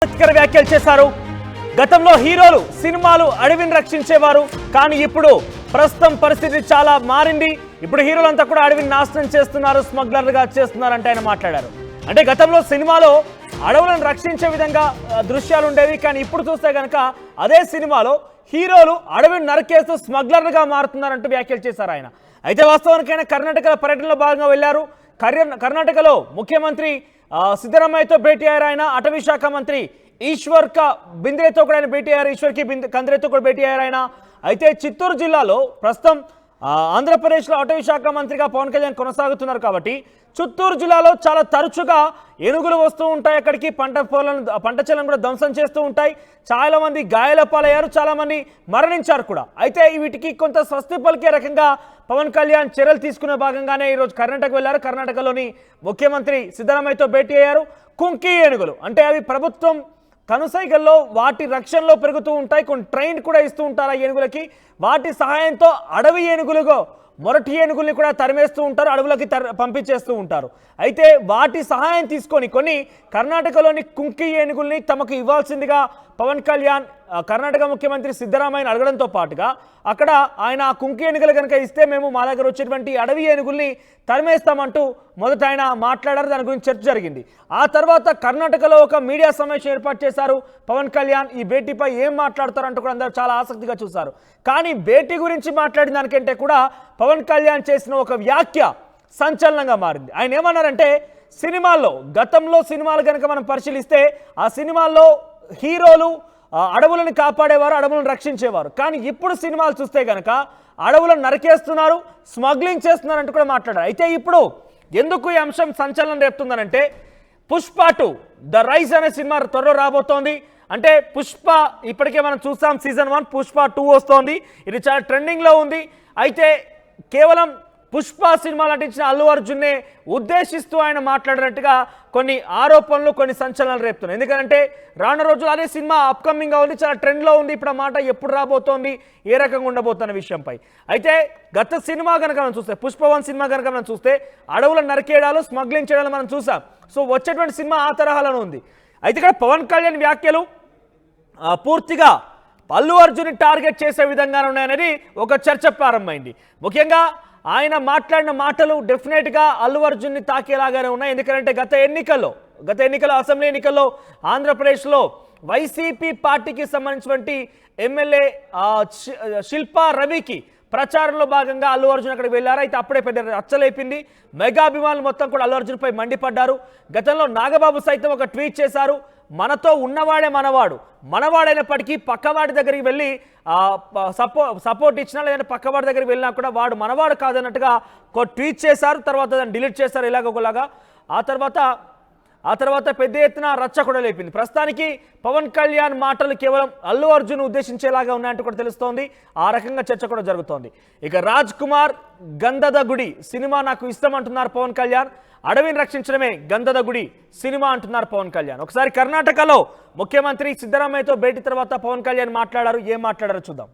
వ్యాఖ్యలు చేశారు. గతంలో హీరోలు సినిమాలు అడవిని రక్షించేవారు, కానీ ఇప్పుడు ప్రస్తుతం పరిస్థితి చాలా మారింది. ఇప్పుడు హీరోలంతా కూడా అడవిని నాశనం చేస్తున్నారు, స్మగ్లర్లుగా చేస్తున్నారు అంటే ఆయన మాట్లాడారు. అంటే గతంలో సినిమాలో అడవులను రక్షించే విధంగా దృశ్యాలు ఉండేవి, కానీ ఇప్పుడు చూస్తే కనుక అదే సినిమాలో హీరోలు అడవిని నరికేస్తూ స్మగ్లర్లుగా మారుతున్నారంటూ వ్యాఖ్యలు చేశారు ఆయన. అయితే వాస్తవానికైనా కర్ణాటక పర్యటనలో భాగంగా వెళ్లారు. కర్ణాటకలో ముఖ్యమంత్రి సిద్ధరామయ్యతో భేటీ అయ్యారు ఆయన. అటవీ శాఖ మంత్రి ఈశ్వర్ బింద్రేతో కూడా ఆయన భేటీ అయ్యారు. ఈశ్వర్కి కంద్రేతో కూడా భేటీ అయ్యారు ఆయన. అయితే చిత్తూరు జిల్లాలో ప్రస్తుతం ఆంధ్రప్రదేశ్లో అటవీ శాఖ మంత్రిగా పవన్ కళ్యాణ్ కొనసాగుతున్నారు కాబట్టి చిత్తూరు జిల్లాలో చాలా తరచుగా ఏనుగులు వస్తూ ఉంటాయి. అక్కడికి పంట చేలను కూడా ధ్వంసం చేస్తూ ఉంటాయి. చాలా మంది గాయాల పాలయ్యారు, చాలా మంది మరణించారు కూడా. అయితే వీటికి కొంత స్వస్తి పలికే రకంగా పవన్ కళ్యాణ్ చర్యలు తీసుకునే భాగంగానే ఈరోజు కర్ణాటక వెళ్లారు. కర్ణాటకలోని ముఖ్యమంత్రి సిద్ధరామయ్యతో భేటీ అయ్యారు. కుంకి ఏనుగులు అంటే అవి ప్రభుత్వం కనుసైగల్లో వాటి రక్షణలో పెరుగుతూ ఉంటాయి. కొన్ని ట్రైన్ కూడా ఇస్తూ ఉంటారు ఆ ఏనుగులకి. వాటి సహాయంతో అడవి ఏనుగులుగా మొరటి ఏనుగుల్ని కూడా తరిమేస్తూ ఉంటారు, అడవులకి పంపించేస్తూ ఉంటారు. అయితే వాటి సహాయం తీసుకొని కొన్ని కర్ణాటకలోని కుంకి ఏనుగుల్ని తమకు ఇవ్వాల్సిందిగా పవన్ కళ్యాణ్ కర్ణాటక ముఖ్యమంత్రి సిద్ధరామయ్యను అడగడంతో పాటుగా అక్కడ ఆయన ఆ కుంకి ఏనుగులు కనుక ఇస్తే మేము మా దగ్గర వచ్చేటువంటి అడవి ఏనుగుల్ని తరిమేస్తామంటూ మొదట ఆయన మాట్లాడారు. దాని గురించి చర్చ జరిగింది. ఆ తర్వాత కర్ణాటకలో ఒక మీడియా సమావేశం ఏర్పాటు చేశారు పవన్ కళ్యాణ్. ఈ భేటీపై ఏం మాట్లాడతారంటూ కూడా అందరూ చాలా ఆసక్తిగా చూశారు. కానీ భేటీ గురించి మాట్లాడిన దానికంటే కూడా పవన్ కళ్యాణ్ చేసిన ఒక వ్యాఖ్య సంచలనంగా మారింది. ఆయన ఏమన్నారంటే, సినిమాల్లో గతంలో సినిమాలు కనుక మనం పరిశీలిస్తే ఆ సినిమాల్లో హీరోలు అడవులను కాపాడేవారు, అడవులను రక్షించేవారు. కానీ ఇప్పుడు సినిమాలు చూస్తే కనుక అడవులను నరికేస్తున్నారు, స్మగ్లింగ్ చేస్తున్నారంటూ కూడా మాట్లాడారు. అయితే ఇప్పుడు ఎందుకు ఈ అంశం సంచలనం రేపుతుందనంటే, పుష్ప 2 ద రైజ్ అనే సినిమా త్వరలో రాబోతోంది. అంటే పుష్ప ఇప్పటికే మనం చూసాం సీజన్ 1, పుష్ప 2 వస్తోంది. ఇది చాలా ట్రెండింగ్లో ఉంది. అయితే కేవలం పుష్ప సినిమా నటించిన అల్లు అర్జున్నే ఉద్దేశిస్తూ ఆయన మాట్లాడినట్టుగా కొన్ని ఆరోపణలు, కొన్ని సంచలనాలు రేపుతున్నాయి. ఎందుకంటే రానున్న రోజులు అదే సినిమా అప్కమింగ్గా ఉంది, చాలా ట్రెండ్లో ఉంది. ఇప్పుడు ఆ మాట ఎప్పుడు రాబోతోంది, ఏ రకంగా ఉండబోతున్న విషయంపై. అయితే గత సినిమా కనుక మనం చూస్తే, పుష్ప 1 సినిమా కనుక మనం చూస్తే అడవులను నరికేయడాలు, స్మగ్లింగ్ చేయడాలు మనం చూసాం. సో వచ్చేటువంటి సినిమా ఆ తరహాలోనే ఉంది. అయితే ఇక్కడ పవన్ కళ్యాణ్ వ్యాఖ్యలు పూర్తిగా అల్లు అర్జున్ని టార్గెట్ చేసే విధంగానే ఉన్నాయనేది ఒక చర్చ ప్రారంభమైంది. ముఖ్యంగా ఆయన మాట్లాడిన మాటలు డెఫినెట్గా అల్లు అర్జున్ని తాకేలాగానే ఉన్నాయి. ఎందుకంటే గత ఎన్నికల్లో అసెంబ్లీ ఎన్నికల్లో ఆంధ్రప్రదేశ్లో వైసీపీ పార్టీకి సంబంధించినటువంటి ఎమ్మెల్యే శిల్పా రవికి ప్రచారంలో భాగంగా అల్లు అర్జున్ అక్కడికి వెళ్ళారు. అయితే అప్పుడే పెద్ద రచ్చలేపింది. మెగా అభిమానులు మొత్తం కూడా అల్లు అర్జున్పై మండిపడ్డారు. గతంలో నాగబాబు సైతం ఒక ట్వీట్ చేశారు, మనతో ఉన్నవాడే మనవాడైనప్పటికీ పక్కవాడి దగ్గరికి వెళ్ళి సపోర్ట్ ఇచ్చినా లేదంటే పక్కవాడి దగ్గరికి వెళ్ళినా కూడా వాడు మనవాడు కాదన్నట్టుగా ఒక ట్వీట్ చేశారు. తర్వాత దాన్ని డిలీట్ చేశారు ఇలాగొకలాగా. ఆ తర్వాత పెద్ద ఎత్తున రచ్చ కూడా లేపింది. ప్రస్తుతానికి పవన్ కళ్యాణ్ మాటలు కేవలం అల్లు అర్జున్ ఉద్దేశించేలాగా ఉన్నాయంటూ కూడా తెలుస్తోంది. ఆ రకంగా చర్చ కూడా జరుగుతోంది. ఇక రాజ్ కుమార్ గంధద గుడి సినిమా నాకు ఇష్టం అంటున్నారు పవన్ కళ్యాణ్. అడవిని రక్షించడమే గంధద గుడి సినిమా అంటున్నారు పవన్ కళ్యాణ్. ఒకసారి కర్ణాటకలో ముఖ్యమంత్రి సిద్ధరామయ్యతో భేటీ తర్వాత పవన్ కళ్యాణ్ మాట్లాడారు. ఏం మాట్లాడారో చూద్దాం.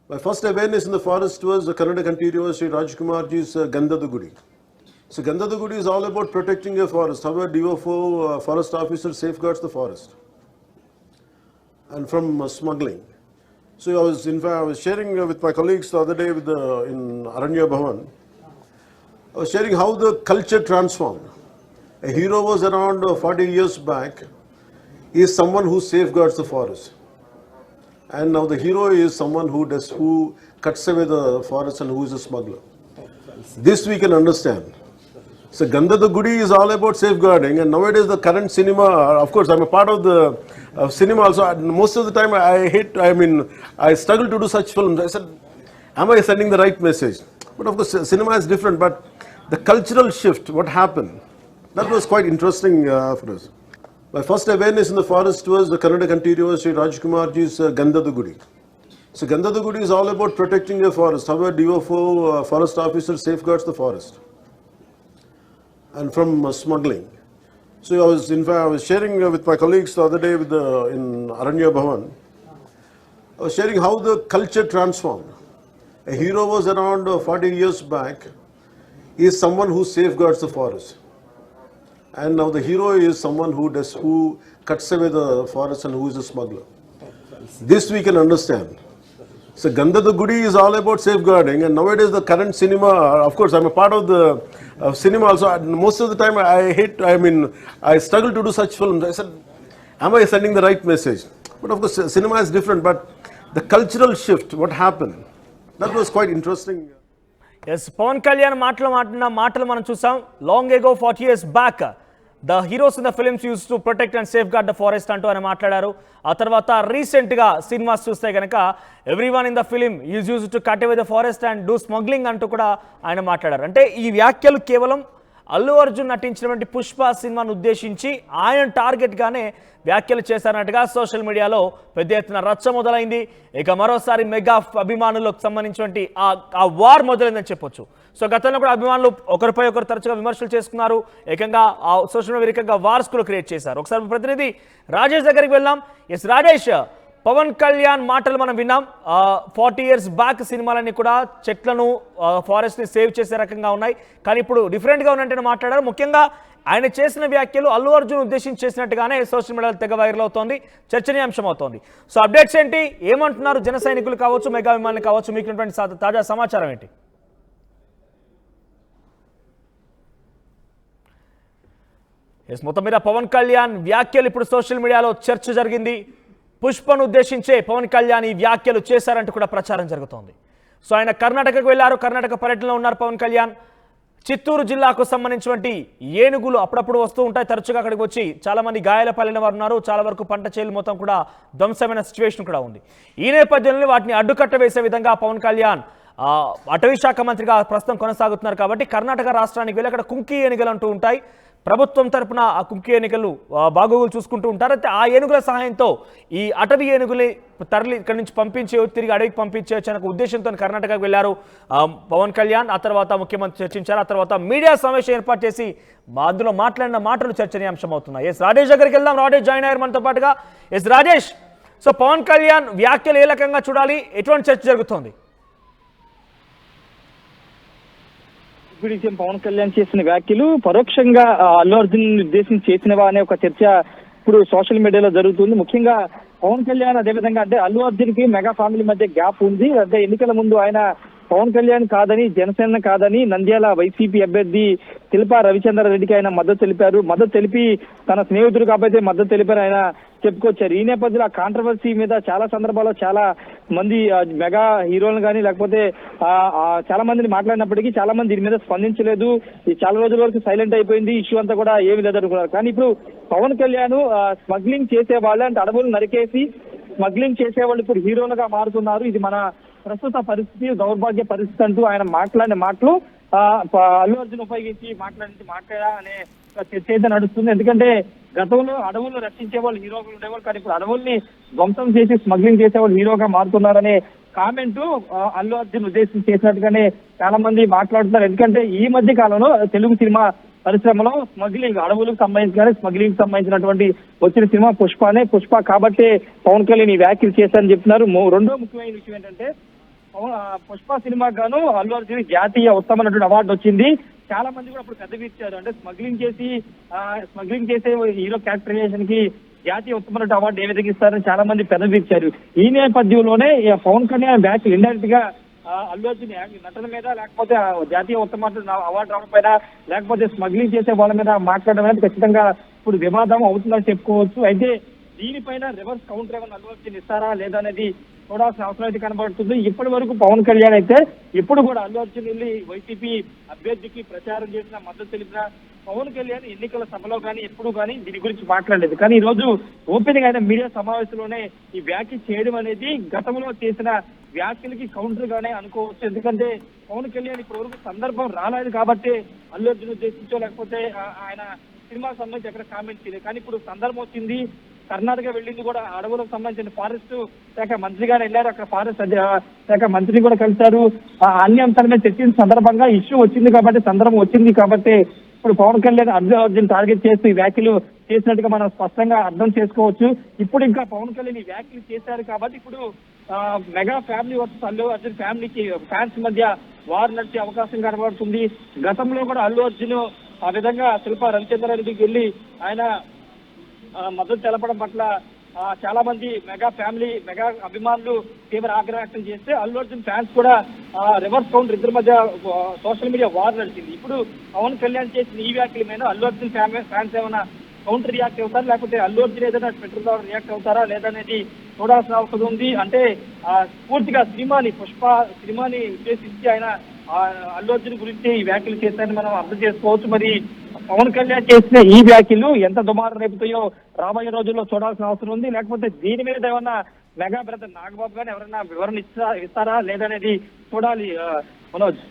My first awareness in the forest was the Karnataka continuity was Sri Rajkumarji's Gandhada Gudi. So Gandhada Gudi is all about protecting a forest. How a DFO forest officer safeguards the forest and from smuggling. So I was sharing with my colleagues the other day in Aranya Bhavan. I was sharing how the culture transformed. A hero was around 40 years back. He is someone who safeguards the forest. And now the hero is someone who cuts away the forest and who is a smuggler. This we can understand. So Gandhada Gudi is all about safeguarding, and nowadays the current cinema, of course I'm a part of the cinema also. Most of the time I struggle to do such films. I said, am I sending the right message? But of course cinema is different, but the cultural shift, what happened, that was quite interesting for us. My first awareness in the forest was the Karnataka continuity was Sri Rajkumarji's Gandhada Gudi. So Gandhada Gudi is all about protecting a forest. How a DFO forest officer safeguards the forest and from smuggling. So I was sharing with my colleagues the other day in Aranya Bhavan. I was sharing how the culture transformed. A hero was around 40 years back. He is someone who safeguards the forest. and now the hero is someone who cuts away the forest and who is a smuggler. This we can understand. So Gandhada Gudi is all about safeguarding, and nowadays the current cinema, of course I'm a part of the cinema also, most of the time I struggle to do such films. I said, am I sending the right message? But of course cinema is different, but the cultural shift, what happened, that was quite interesting. Yes Pawan Kalyan మాటలు మనం చూసాం. Long ago 40 years back the heroes in the films use to protect and safeguard the forest అంటూ ఆయన మాట్లాడారు. ఆ తర్వాత రీసెంట్గా cinemas చూస్తే కనుక everyone in the film is use to cut away the forest and do smuggling అంటూ కూడా ఆయన మాట్లాడారు. అంటే ఈ వ్యాఖ్యలు కేవలం అల్లు అర్జున్ నటించినటువంటి పుష్ప సినిమాను ఉద్దేశించి ఆయన టార్గెట్గానే వ్యాఖ్యలు చేశారన్నట్టుగా సోషల్ మీడియాలో పెద్ద ఎత్తున రచ్చ మొదలైంది. ఇక మరోసారి మెగా అభిమానులకు సంబంధించినటువంటి ఆ వార్ మొదలైందని చెప్పొచ్చు. సో గతంలో కూడా అభిమానులు ఒకరిపై ఒకరు తరచుగా విమర్శలు చేసుకున్నారు. ఏకంగా ఆ సోషల్ మీడియా వేదికగా వార్స్ కూడా క్రియేట్ చేశారు. ఒకసారి ప్రతినిధి రాజేష్ దగ్గరికి వెళ్దాం. ఎస్ రాజేష్, పవన్ కళ్యాణ్ మాటలు మనం విన్నాం. 40 years బ్యాక్ సినిమాలన్నీ కూడా చెట్లను ఫారెస్ట్ని సేవ్ చేసే రకంగా ఉన్నాయి, కానీ ఇప్పుడు డిఫరెంట్గా ఉన్నట్టు మాట్లాడారు. ముఖ్యంగా ఆయన చేసిన వ్యాఖ్యలు అల్లు అర్జున్ ఉద్దేశించి చేసినట్టుగానే సోషల్ మీడియాలో తెగ వైరల్ అవుతోంది, చర్చనీయాంశం అవుతోంది. సో అప్డేట్స్ ఏంటి, ఏమంటున్నారు జన సైనికులు కావచ్చు, మెగా అభిమానులు కావచ్చు, మీకు తాజా సమాచారం ఏంటి? ఎస్, మొత్తం మీద పవన్ కళ్యాణ్ వ్యాఖ్యలు ఇప్పుడు సోషల్ మీడియాలో చర్చ జరిగింది. పుష్పను ఉద్దేశించే పవన్ కళ్యాణ్ ఈ వ్యాఖ్యలు చేశారంటూ కూడా ప్రచారం జరుగుతోంది. సో ఆయన కర్ణాటకకు వెళ్ళారు, కర్ణాటక పర్యటనలో ఉన్నారు పవన్ కళ్యాణ్. చిత్తూరు జిల్లాకు సంబంధించినటువంటి ఏనుగులు అప్పుడప్పుడు వస్తూ ఉంటాయి, తరచుగా అక్కడికి వచ్చి చాలామంది గాయాల పాలైన వారు ఉన్నారు. చాలా వరకు పంట చేలు మొత్తం కూడా ధ్వంసమైన సిచ్యువేషన్ కూడా ఉంది. ఈ నేపథ్యంలో వాటిని అడ్డుకట్ట వేసే విధంగా పవన్ కళ్యాణ్ అటవీ శాఖ మంత్రిగా ప్రస్తుతం కొనసాగుతున్నారు. కాబట్టి కర్ణాటక రాష్ట్రానికి వెళ్ళి అక్కడ కుంకి ఏనుగులు అంటూ ఉంటాయి. ప్రభుత్వం తరపున ఆ కుంకి ఏనుగులు బాగోగులు చూసుకుంటూ ఉంటారు. అయితే ఆ ఏనుగుల సహాయంతో ఈ అటవీ ఏనుగులు తరలి ఇక్కడి నుంచి పంపించి తిరిగి అడవికి పంపించవచ్చు అనే ఉద్దేశంతో కర్ణాటకకు వెళ్ళారు పవన్ కళ్యాణ్. ఆ తర్వాత ముఖ్యమంత్రి చర్చించారు. ఆ తర్వాత మీడియా సమావేశం ఏర్పాటు చేసి అందులో మాట్లాడిన మాటలు చర్చనీయాంశం అవుతున్నాయి. ఎస్ రాజేష్ దగ్గరికి వెళ్దాం. రాజేష్ జాయిన్ అయ్యారు మనతో పాటుగా. ఎస్ రాజేష్, సో పవన్ కళ్యాణ్ వ్యాఖ్యలు ఏ రకంగా చూడాలి, ఎటువంటి చర్చ జరుగుతోంది? డిప్యూటీ పవన్ కళ్యాణ్ చేసిన వ్యాఖ్యలు పరోక్షంగా అల్లు అర్జున్ ఉద్దేశించి చేసినవా అనే ఒక చర్చ ఇప్పుడు సోషల్ మీడియాలో జరుగుతుంది. ముఖ్యంగా పవన్ కళ్యాణ్ అదేవిధంగా అంటే అల్లు అర్జున్ కి మెగా ఫ్యామిలీ మధ్య గ్యాప్ ఉంది. అంటే ఎన్నికల ముందు ఆయన పవన్ కళ్యాణ్ కాదని, జనసేన కాదని నంద్యాల వైసీపీ అభ్యర్థి శిల్పా రవిచంద్రారెడ్డికి ఆయన మద్దతు తెలిపారు. మద్దతు తెలిపి తన స్నేహితుడు కాబట్టి మద్దతు తెలిపారు ఆయన చెప్పుకొచ్చారు. ఈ నేపథ్యంలో ఆ కాంట్రవర్సీ మీద చాలా సందర్భాల్లో చాలా మంది మెగా హీరోలను కానీ లేకపోతే చాలా మందిని మాట్లాడినప్పటికీ చాలా మంది దీని మీద స్పందించలేదు. చాలా రోజుల వరకు సైలెంట్ అయిపోయింది. ఇష్యూ అంతా కూడా ఏమి లేదనుకున్నారు. కానీ ఇప్పుడు పవన్ కళ్యాణ్ స్మగ్లింగ్ చేసే వాళ్ళు అంటే అడవులు నరికేసి స్మగ్లింగ్ చేసేవాళ్ళు ఇప్పుడు హీరోలుగా మారుతున్నారు. ఇది మన ప్రస్తుత పరిస్థితి, దౌర్భాగ్య పరిస్థితి అంటూ ఆయన మాట్లాడిన మాటలు అల్లు అర్జున్ ఉపయోగించి మాట్లాడా అనే చర్చ అయితే నడుస్తుంది. ఎందుకంటే గతంలో అడవులను రక్షించే వాళ్ళు హీరోగా ఉండేవాళ్ళు, కానీ ఇప్పుడు అడవుల్ని ధ్వంసం చేసి స్మగ్లింగ్ చేసేవాళ్ళు హీరోగా మారుతున్నారనే కామెంట్ అల్లు అర్జున్ ఉద్దేశించి చేసినట్టుగానే చాలా మంది మాట్లాడుతున్నారు. ఎందుకంటే ఈ మధ్య కాలంలో తెలుగు సినిమా పరిశ్రమలో స్మగ్లింగ్, అడవులకు సంబంధించి కానీ స్మగ్లింగ్ సంబంధించినటువంటి వచ్చిన సినిమా పుష్ప కాబట్టి పవన్ కళ్యాణ్ ఈ వ్యాఖ్యలు చేశారని చెప్తున్నారు. రెండో ముఖ్యమైన విషయం ఏంటంటే పుష్ప సినిమాకు గాను అల్లు అర్జున్ జాతీయ ఉత్తమమైనటువంటి అవార్డు వచ్చింది. చాలా మంది కూడా అప్పుడు పెద్ద ఇచ్చారు. అంటే స్మగ్లింగ్ చేసే హీరో క్యారెక్టరైజేషన్ కి జాతీయ ఉత్తమమైన అవార్డు ఏ విధంగా ఇస్తారని చాలా మంది పెద్ద ఇచ్చారు. ఈ నేపథ్యంలోనే పవన్ కళ్యాణ్ వ్యాఖ్యలు ఇండైరెక్ట్ గా అల్లు అర్జున్ నటన మీద లేకపోతే జాతీయ ఉత్తమ అవార్డు రావడం పైన లేకపోతే స్మగ్లింగ్ చేసే వాళ్ళ మీద మాట్లాడడం అనేది ఖచ్చితంగా ఇప్పుడు వివాదం అవుతుందని చెప్పుకోవచ్చు. అయితే దీనిపైన రివర్స్ కౌంటర్ ఏమైనా అల్లు అర్జున్ ఇస్తారా లేదా అనేది చూడాల్సిన అవసరం అయితే కనబడుతుంది. ఇప్పటి వరకు పవన్ కళ్యాణ్ అయితే ఎప్పుడు కూడా అల్లు అర్జున్ వెళ్ళి వైసీపీ అభ్యర్థికి ప్రచారం చేసిన మద్దతు తెలిపిన పవన్ కళ్యాణ్ ఎన్నికల సభలో కానీ ఎప్పుడు కానీ దీని గురించి మాట్లాడలేదు. కానీ ఈ రోజు ఓపెనింగ్ అయిన మీడియా సమావేశంలోనే ఈ వ్యాఖ్య చేయడం అనేది గతంలో చేసిన వ్యాఖ్యలకి కౌంటర్ గానే అనుకోవచ్చు. ఎందుకంటే పవన్ కళ్యాణ్ ఇప్పటి వరకు సందర్భం రాలేదు కాబట్టి అల్లు అర్జున్ ఉద్దేశించో లేకపోతే ఆయన సినిమాకు సంబంధించి ఎక్కడ కామెంట్ చేయలేదు. కానీ ఇప్పుడు సందర్భం వచ్చింది, కర్ణాటక వెళ్ళింది కూడా అడవులకు సంబంధించిన ఫారెస్ట్ శాఖ మంత్రిగానే వెళ్ళారు. అక్కడ ఫారెస్ట్ శాఖ మంత్రిని కూడా కలిశారు. అన్ని అంశాల మీద చర్చించిన సందర్భంగా ఇష్యూ వచ్చింది కాబట్టి, సందర్భం వచ్చింది కాబట్టి ఇప్పుడు పవన్ కళ్యాణ్ అల్లు అర్జున్ టార్గెట్ చేస్తూ ఈ వ్యాఖ్యలు చేసినట్టుగా మనం స్పష్టంగా అర్థం చేసుకోవచ్చు. ఇప్పుడు ఇంకా పవన్ కళ్యాణ్ ఈ వ్యాఖ్యలు చేశారు కాబట్టి ఇప్పుడు mega family versus Allu Arjun ఫ్యామిలీకి ఫ్యాన్స్ మధ్య వార్ నడిచే అవకాశం కనబడుతుంది. గతంలో కూడా అల్లు అర్జున్ ఆ విధంగా శిల్ప రవిచంద్రారెడ్డికి వెళ్ళి ఆయన మద్దతు తెలపడం పట్ల చాలా మంది మెగా అభిమానులు తీవ్ర ఆగ్రహం వ్యక్తం చేస్తే అల్లు అర్జున్ ఫ్యాన్స్ కూడా రివర్స్ కౌంటర్ ఇద్దరి మధ్య సోషల్ మీడియా వార్ నడిచింది. ఇప్పుడు పవన్ కళ్యాణ్ చేసిన ఈ వ్యాఖ్యల మీద అల్లు అర్జున్ ఫ్యాన్స్ ఏమైనా కౌంటర్ రియాక్ట్ అవుతారా, లేకపోతే అల్లు అర్జున్ ఏదైనా ట్విట్టర్ ద్వారా రియాక్ట్ అవుతారా లేదనేది చూడాల్సిన అవసరం ఉంది. అంటే పూర్తిగా పుష్ప సినిమాని ఉద్దేశించి ఆయన అల్లు అర్జున్ గురించి ఈ వ్యాఖ్యలు చేశారని మనం అర్థం చేసుకోవచ్చు. మరి పవన్ కళ్యాణ్ చేసిన ఈ వ్యాఖ్యలు ఎంత దుమారం రేపుతాయో రాబోయే రోజుల్లో చూడాల్సిన అవసరం ఉంది. లేకపోతే దీని మీద ఏమన్నా మెగా బ్రదర్ నాగబాబు గారు ఎవరైనా వివరణ ఇస్తారా లేదనేది చూడాలి. Manoj,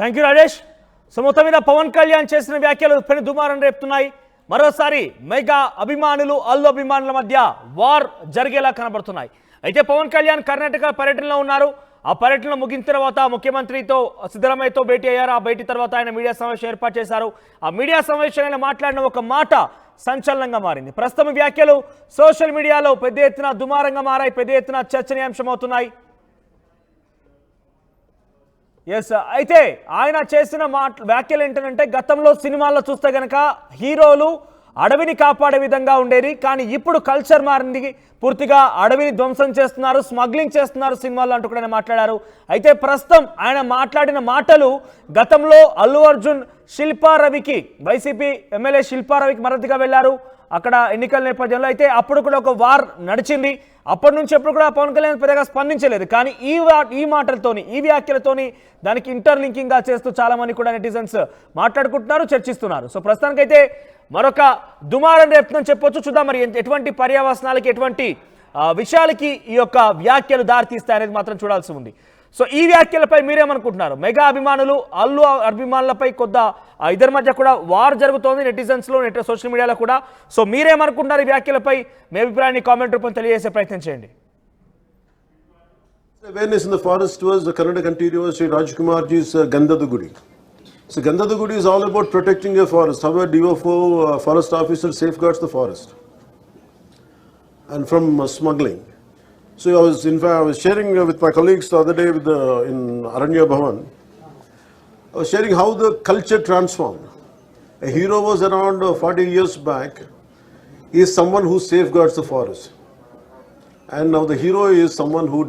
thank you Rajesh. So మొత్తం మీద పవన్ కళ్యాణ్ చేసిన వ్యాఖ్యలు పెను దుమారం రేపుతున్నాయి. మరోసారి మెగా అభిమానులు అల్లు అభిమానుల మధ్య వార్ జరిగేలా కనబడుతున్నాయి. అయితే పవన్ కళ్యాణ్ కర్ణాటక పర్యటనలో ఉన్నారు. ఆ పర్యటన ముగిన తర్వాత ముఖ్యమంత్రితో సిద్ధరామయ్యతో భేటీ అయ్యారు. ఆ భేటీ తర్వాత ఆయన మీడియా సమావేశం ఏర్పాటు చేశారు. ఆ మీడియా సమావేశంలో ఆయన మాట్లాడిన ఒక మాట సంచలనంగా మారింది. ప్రస్తుతం వ్యాఖ్యలు సోషల్ మీడియాలో పెద్ద ఎత్తున దుమారంగా మారాయి, పెద్ద ఎత్తున చర్చనీయాంశం అవుతున్నాయి. అయితే ఆయన చేసిన వ్యాఖ్యలు ఏంటంటే, గతంలో సినిమాల్లో చూస్తే గనక హీరోలు అడవిని కాపాడే విధంగా ఉండేది, కానీ ఇప్పుడు కల్చర్ మారింది, పూర్తిగా అడవిని ధ్వంసం చేస్తున్నారు, స్మగ్లింగ్ చేస్తున్నారు సినిమాల్లో అంటూ కూడా మాట్లాడారు. అయితే ప్రస్తుతం ఆయన మాట్లాడిన మాటలు గతంలో అల్లు అర్జున్ శిల్పారవికి వైసీపీ ఎమ్మెల్యే శిల్పారవికి మద్దతుగా వెళ్లారు అక్కడ ఎన్నికల నేపథ్యంలో. అయితే అప్పుడు కూడా ఒక వార్ నడిచింది. అప్పటి నుంచి ఎప్పుడు కూడా పవన్ కళ్యాణ్ పెద్దగా స్పందించలేదు. కానీ ఈ మాటలతోని ఈ వ్యాఖ్యలతోని దానికి ఇంటర్లింకింగ్గా చేస్తూ చాలా మంది కూడా నెటిజన్స్ మాట్లాడుకుంటున్నారు, చర్చిస్తున్నారు. సో ప్రస్తుతానికైతే మరొక దుమారం రేపుతుందని చెప్పొచ్చు. చూద్దాం మరి ఎటువంటి పర్యావసనాలకి ఎటువంటి విషయాలకి ఈ యొక్క వ్యాఖ్యలు దారితీస్తాయనేది మాత్రం చూడాల్సి ఉంది. సో ఈ వ్యాఖ్యలపై మీరేమనుకుంటున్నారు? మెగా అభిమానులు అల్లు అభిమానులపై ఇద్దరి మధ్య కూడా వార్ జరుగుతోంది నెటిజన్స్లో, సోషల్ మీడియాలో కూడా. సో మీరేమనుకుంటున్నారు ఈ వ్యాఖ్యలపై? మీ అభిప్రాయాన్ని కామెంట్ రూపంలో తెలియజేసే ప్రయత్నం చేయండి. Awareness in the forest was the Kannada continuous Sri Rajkumarji's Gandhada Gudi. So Gandhada Gudi is all about protecting a forest. How a DFO forest officer safeguards the forest and from smuggling. So I was sharing with my colleagues the other day in Aranya Bhavan. I was sharing how the culture transformed. A hero was around 40 years back. He is someone who safeguards the forest. And now the hero is someone who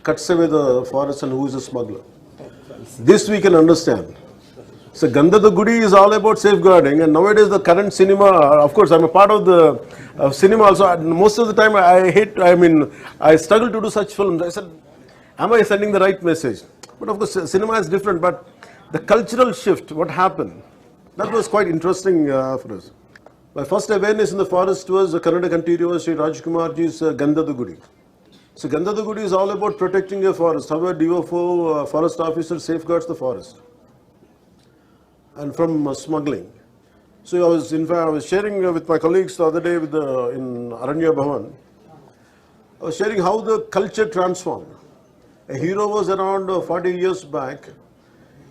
cuts away the forest and who is a smuggler. This we can understand. So Gandhada Gudi is all about safeguarding, and nowadays the current cinema, of course I'm a part of the cinema also, most of the time I struggle to do such films. I said, am I sending the right message? But of course cinema is different, but the cultural shift, what happened, that was quite interesting for us. My first awareness in the forest was the Kannada continuous Sri Rajkumarji's Gandhada Gudi. So Gandhada Gudi is all about protecting a forest. How a DFO forest officer safeguards the forest and from smuggling. So I was sharing with my colleagues the other day in Aranya Bhavan. I was sharing how the culture transformed. A hero was around 40 years back.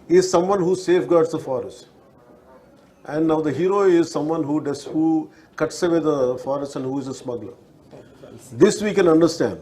He is someone who safeguards the forest. And now the hero is someone who cuts away the forest and who is a smuggler. This we can understand.